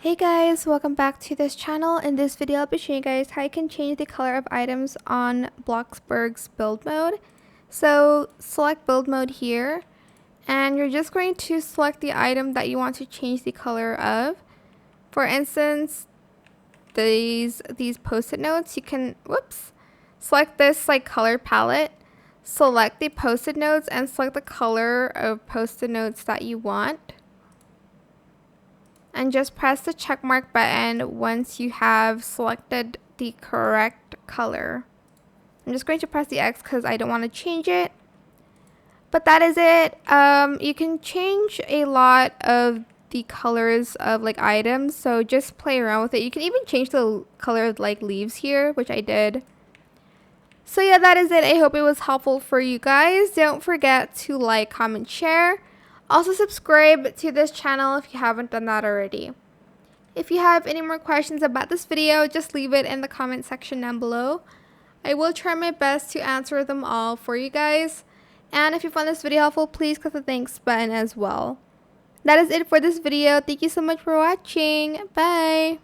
Hey guys, welcome back to this channel. In this video, I'll be showing you guys how you can change the color of items on Bloxburg's build mode. So select build mode here, and you're just going to select the item that you want to change the color of. For instance, these post-it notes, you can, select this color palette, select the post-it notes and select the color of post-it notes that you want. And just press the check mark button once you have selected the correct color. I'm just going to press the X because I don't want to change it. But that is it. You can change a lot of the colors of items, so just play around with it. You can even change the color of leaves here, which I did. So yeah, that is it. I hope it was helpful for you guys. Don't forget to like, comment, share. Also subscribe to this channel if you haven't done that already. If you have any more questions about this video, just leave it in the comment section down below. I will try my best to answer them all for you guys. And if you found this video helpful, please click the thanks button as well. That is it for this video. Thank you so much for watching. Bye!